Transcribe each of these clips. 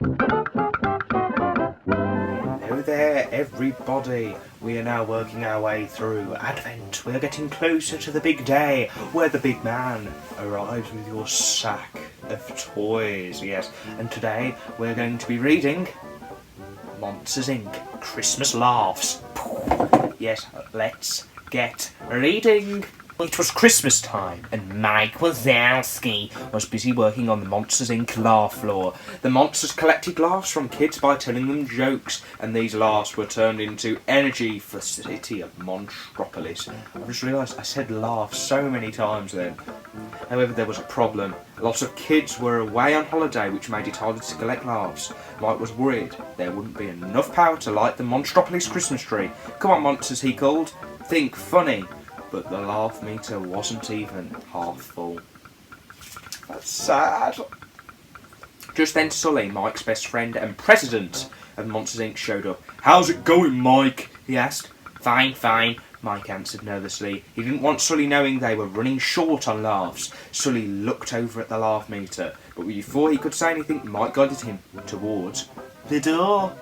Hello there, everybody. We are now working our way through Advent. We are getting closer to the big day where the big man arrives with your sack of toys. Yes, and today we're going to be reading Monsters Inc. Christmas Laughs. Yes, let's get reading. It was Christmas time, and Mike Wazowski was busy working on the Monsters Inc. laugh floor. The monsters collected laughs from kids by telling them jokes, and these laughs were turned into energy for the city of Monstropolis. I just realised I said laugh so many times then. However, there was a problem. Lots of kids were away on holiday, which made it harder to collect laughs. Mike was worried there wouldn't be enough power to light the Monstropolis Christmas tree. Come on, monsters, he called. Think funny. But the laugh meter wasn't even half full. That's sad. Just then Sulley, Mike's best friend and president of Monsters Inc. showed up. "How's it going, Mike?" he asked. "Fine, fine," Mike answered nervously. He didn't want Sulley knowing they were running short on laughs. Sulley looked over at the laugh meter, but before he could say anything, Mike guided him towards the door.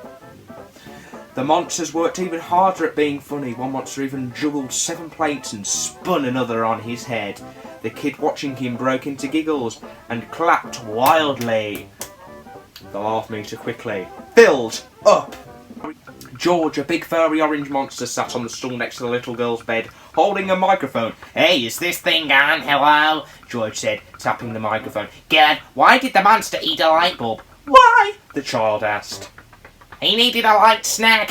The monsters worked even harder at being funny. One monster even juggled 7 plates and spun another on his head. The kid watching him broke into giggles and clapped wildly. The laugh meter quickly filled up. George, a big furry orange monster, sat on the stool next to the little girl's bed, holding a microphone. "Hey, is this thing on? Hello?" George said, tapping the microphone. "Good. Why did the monster eat a light bulb?" "Why?" the child asked. "He needed a light snack."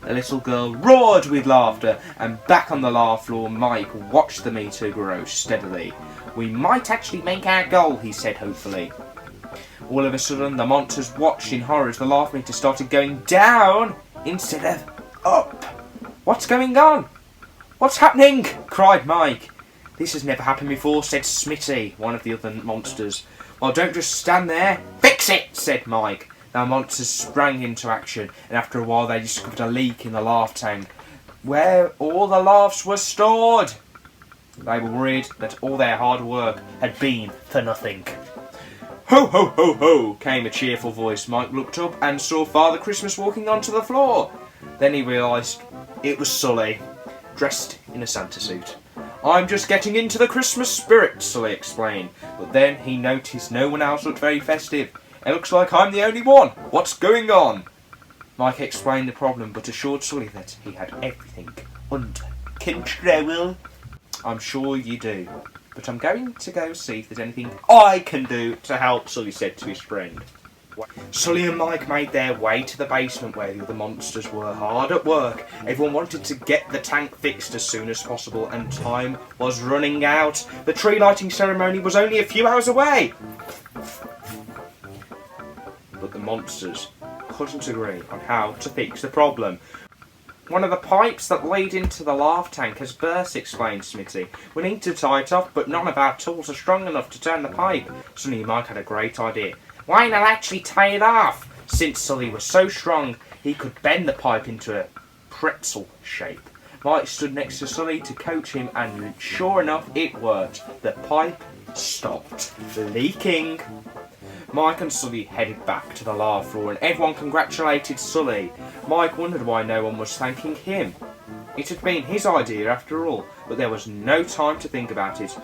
The little girl roared with laughter, and back on the laugh floor, Mike watched the meter grow steadily. "We might actually make our goal," he said hopefully. All of a sudden, the monsters watched in horror as the laugh meter started going down instead of up. "What's going on? What's happening?" cried Mike. "This has never happened before," said Smitty, one of the other monsters. "Well, don't just stand there. Fix it," said Mike. The monsters sprang into action, and after a while they discovered a leak in the laugh tank, where all the laughs were stored. They were worried that all their hard work had been for nothing. "Ho, ho, ho, ho," came a cheerful voice. Mike looked up and saw Father Christmas walking onto the floor. Then he realised it was Sulley, dressed in a Santa suit. "I'm just getting into the Christmas spirit," Sulley explained. But then he noticed no one else looked very festive. "It looks like I'm the only one. What's going on?" Mike explained the problem, but assured Sulley that he had everything under control. "I'm sure you do, but I'm going to go see if there's anything I can do to help," Sulley said to his friend. Sulley and Mike made their way to the basement where the other monsters were hard at work. Everyone wanted to get the tank fixed as soon as possible, and time was running out. The tree lighting ceremony was only a few hours away. But the monsters couldn't agree on how to fix the problem. "One of the pipes that lead into the laugh tank has burst," explained Smitty. "We need to tie it off, but none of our tools are strong enough to turn the pipe." Suddenly Mike had a great idea. "Why not actually tie it off?" Since Sulley was so strong, he could bend the pipe into a pretzel shape. Mike stood next to Sulley to coach him, and sure enough, it worked. The pipe stopped leaking. Mike and Sulley headed back to the laugh floor, and everyone congratulated Sulley. Mike wondered why no one was thanking him. It had been his idea after all, but there was no time to think about it.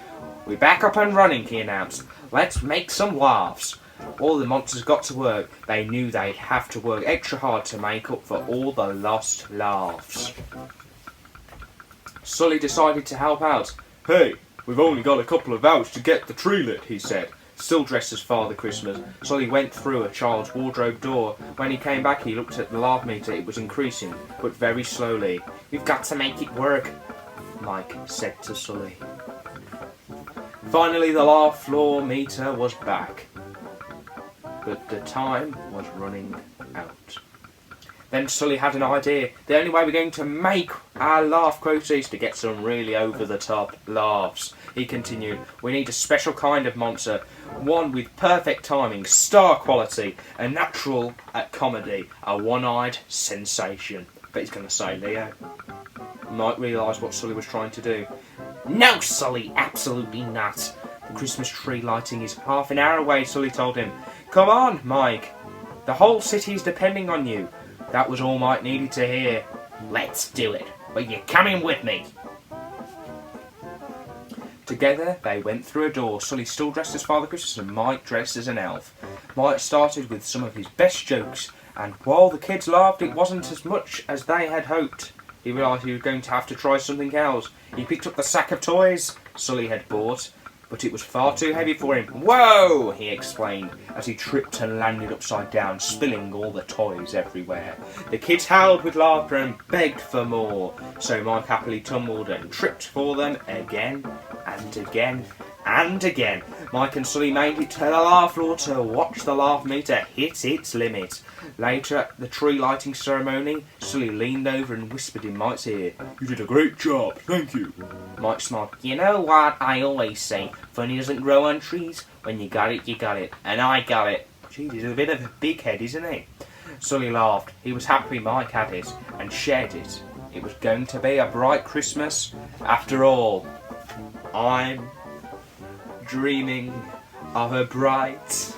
"We're back up and running," he announced. "Let's make some laughs." All the monsters got to work. They knew they'd have to work extra hard to make up for all the lost laughs. Sulley decided to help out. "Hey, we've only got a couple of hours to get the tree lit," he said. Still dressed as Father Christmas, Sulley went through a child's wardrobe door. When he came back, he looked at the laugh meter. It was increasing, but very slowly. "We've got to make it work," Mike said to Sulley. Finally, the laugh floor meter was back, but the time was running out. Then Sulley had an idea. "The only way we're going to make our laugh quota is to get some really over-the-top laughs," he continued. "We need a special kind of monster, one with perfect timing, star quality, a natural at comedy, a one-eyed sensation." But he's going to say Leo. Mike realised what Sulley was trying to do. "No, Sulley, absolutely not." Christmas tree lighting is half an hour away, Sulley told him. Come on, Mike. The whole city's depending on you. That was all Mike needed to hear. Let's do it. But you're coming with me. Together, they went through a door, Sulley still dressed as Father Christmas and Mike dressed as an elf. Mike started with some of his best jokes, and while the kids laughed, it wasn't as much as they had hoped. He realised he was going to have to try something else. He picked up the sack of toys Sulley had bought, but it was far too heavy for him. Whoa! He explained as he tripped and landed upside down, spilling all the toys everywhere. The kids howled with laughter and begged for more, so Mike happily tumbled and tripped for them again and again and again. Mike and Sulley made it to the laugh floor to watch the laugh meter hit its limit. Later at the tree lighting ceremony, Sulley leaned over and whispered in Mike's ear, "You did a great job, thank you." Mike smiled. You know what I always say, funny doesn't grow on trees. When you got it, you got it. And I got it. Jeez, he's a bit of a big head, isn't he? Sulley laughed. He was happy Mike had it and shared it. It was going to be a bright Christmas. After all, I'm dreaming of a bright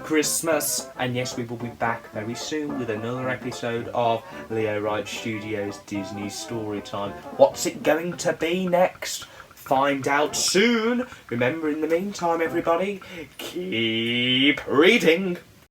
Christmas. And yes, we will be back very soon with another episode of Leo Wright Studios Disney Storytime. What's it going to be next? Find out soon. Remember, in the meantime, everybody, keep reading.